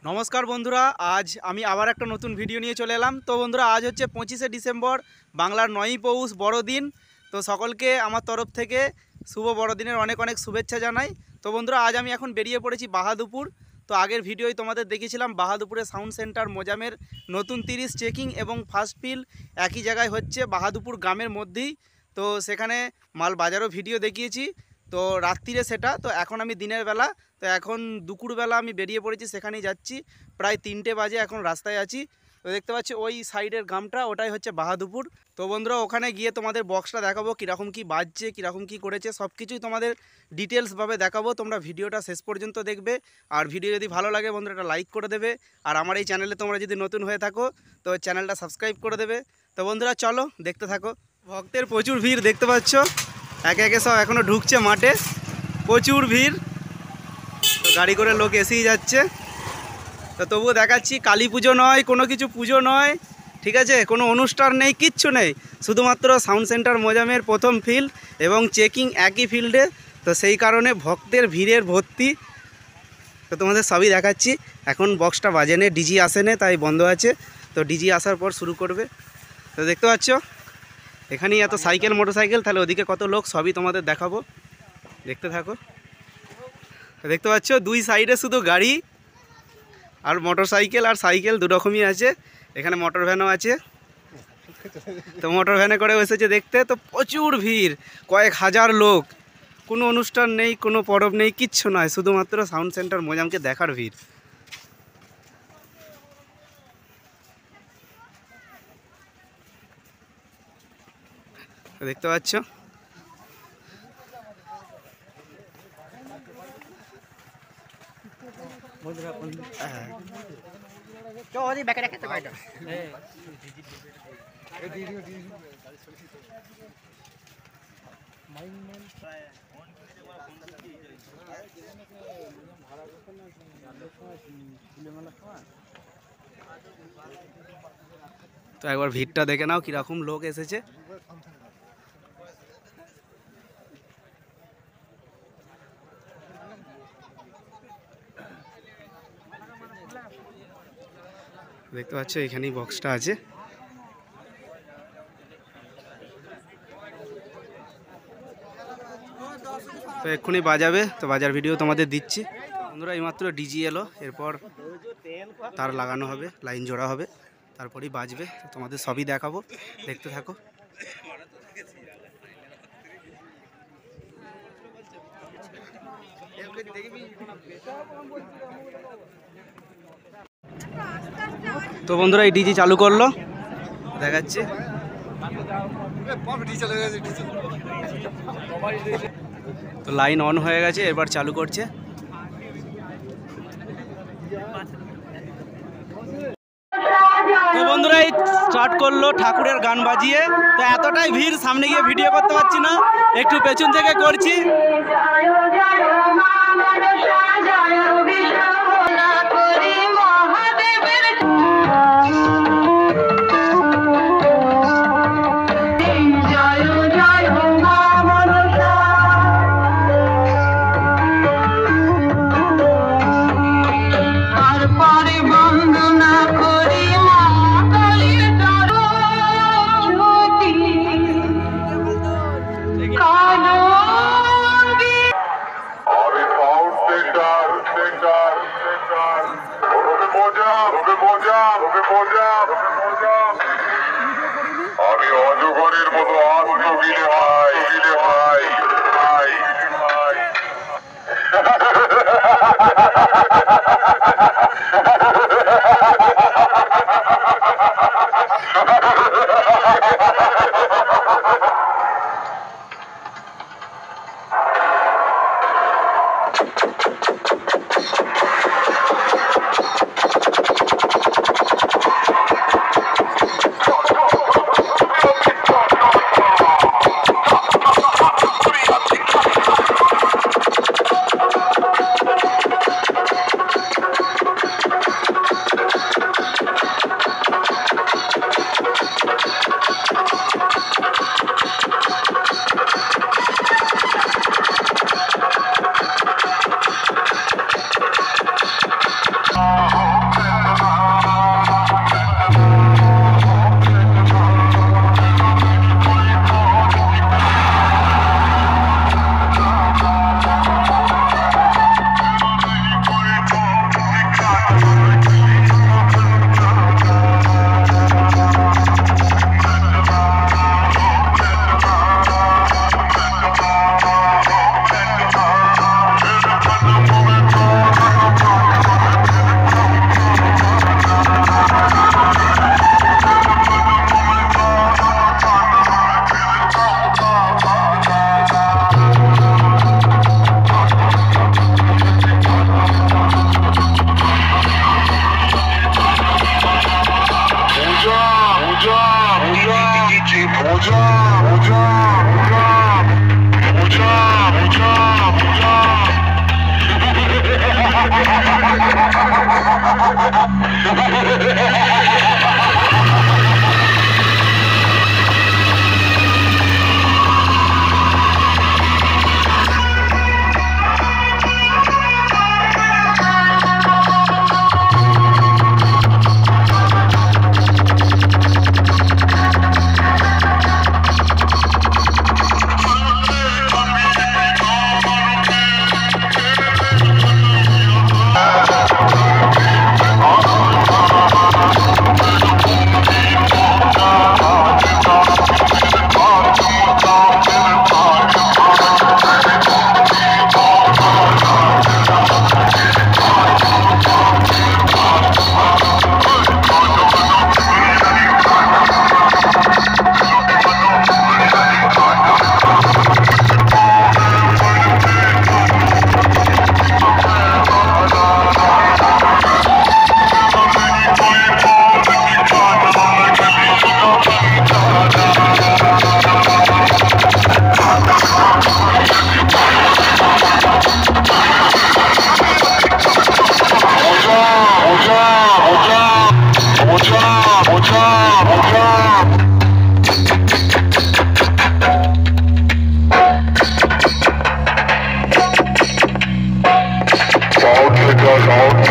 নমস্কার বন্ধুরা, আজ আমি আবার একটা নতুন ভিডিও নিয়ে চলে এলাম। তো বন্ধুরা, আজ হচ্ছে 25শে ডিসেম্বর, বাংলার 9ই পৌষ, বড়দিন। তো সকলকে আমার তরফ থেকে শুভ বড়দিনের অনেক অনেক শুভেচ্ছা জানাই। তো বন্ধুরা, আজ আমি এখন বেরিয়ে পড়েছি বাহাদুরপুর। তো আগের ভিডিওই তোমাদের দেখিয়েছিলাম বাহাদুরপুরে সাউন্ড সেন্টার মোজামের নতুন 30 চেকিং এবং ফার্স্ট ফিল একই জায়গায় হচ্ছে, বাহাদুরপুর গ্রামের মধ্যেই। তো সেখানে মাল বাজারও ভিডিও দেখিয়েছি। তো রাত্রিরে সেটা, তো এখন আমি দিনের বেলা, তো এখন দুপুরবেলা আমি বেরিয়ে পড়েছি, সেখানেই যাচ্ছি। প্রায় 3টে বাজে, এখন রাস্তায় আছি। তো দেখতে পাচ্ছি ওই সাইডের গ্রামটা, ওটাই হচ্ছে বাহাদুরপুর। তো বন্ধুরা, ওখানে গিয়ে তোমাদের বক্সটা দেখাবো, কীরকম কী বাজছে, কীরকম কী করেছে, সব কিছুই তোমাদের ডিটেলসভাবে দেখাবো। তোমরা ভিডিওটা শেষ পর্যন্ত দেখবে। আর ভিডিও যদি ভালো লাগে বন্ধুরা, একটা লাইক করে দেবে। আর আমার এই চ্যানেলে তোমরা যদি নতুন হয়ে থাকো তো চ্যানেলটা সাবস্ক্রাইব করে দেবে। তো বন্ধুরা, চলো দেখতে থাকো। ভক্তের প্রচুর ভিড় দেখতে পাচ্ছ, একে একে সব এখনও ঢুকছে মাঠে, প্রচুর ভিড়। তো গাড়ি করে লোক এসেই যাচ্ছে। তো তবুও দেখাচ্ছি, কালী পুজো নয়, কোনো কিছু পুজো নয়, ঠিক আছে, কোনো অনুষ্ঠান নেই, কিচ্ছু নেই, শুধুমাত্র সাউন্ড সেন্টার মোজামের প্রথম ফিল্ড এবং চেকিং একই ফিল্ডে। তো সেই কারণে ভক্তের ভিড়ের ভর্তি। তো তোমাদের সবই দেখাচ্ছি। এখন বক্সটা বাজেনে, ডিজি আসেনে, তাই বন্ধ আছে। তো ডিজি আসার পর শুরু করবে। তো দেখতে পাচ্ছ এখানেই এত সাইকেল, মোটরসাইকেল, তাহলে ওদিকে কত লোক, সবই তোমাদের দেখাবো, দেখতে থাকো। দেখতে পাচ্ছ দুই সাইডে শুধু গাড়ি আর মোটরসাইকেল আর সাইকেল দুরকমই আছে। এখানে মোটর ভ্যানও আছে। তো মোটর ভ্যানে করে এসেছে দেখতে। তো প্রচুর ভিড়, কয়েক হাজার লোক। কোনো অনুষ্ঠান নেই, কোনো পরব নেই, কিচ্ছু নয়, শুধুমাত্র সাউন্ড সেন্টার মোজামকে দেখার ভিড়। দেখতে পাচ্ছ তো একবার ভিড়টা দেখে নাও, কিরকম লোক এসেছে। দেখতে পাচ্ছ এখানেই বক্সটা আছে। তো এক্ষুনি বাজাবে, তো বাজার ভিডিও তোমাদের দিচ্ছি। বন্ধুরা, এইমাত্র ডিজি এলো, এরপর তার লাগানো হবে, লাইন জোড়া হবে, তারপরেই বাজবে। তো তোমাদের সবই দেখাবো, দেখতে থাকো। তো বন্ধুরা, এই ডিজি চালু করলো, দেখাচ্ছি। তো লাইন অন হয়ে গেছে, এবার চালু করছে। তো বন্ধুরা, এই স্টার্ট করলো ঠাকুরের গান বাজিয়ে। তো এতটাই ভিড়, সামনে গিয়ে ভিডিও করতে পারছি না, একটু পেছন থেকে করছি। আমি অজগরের মতো আত্ম গিলে ভাই গিলে ভাই ভাই ভাই Out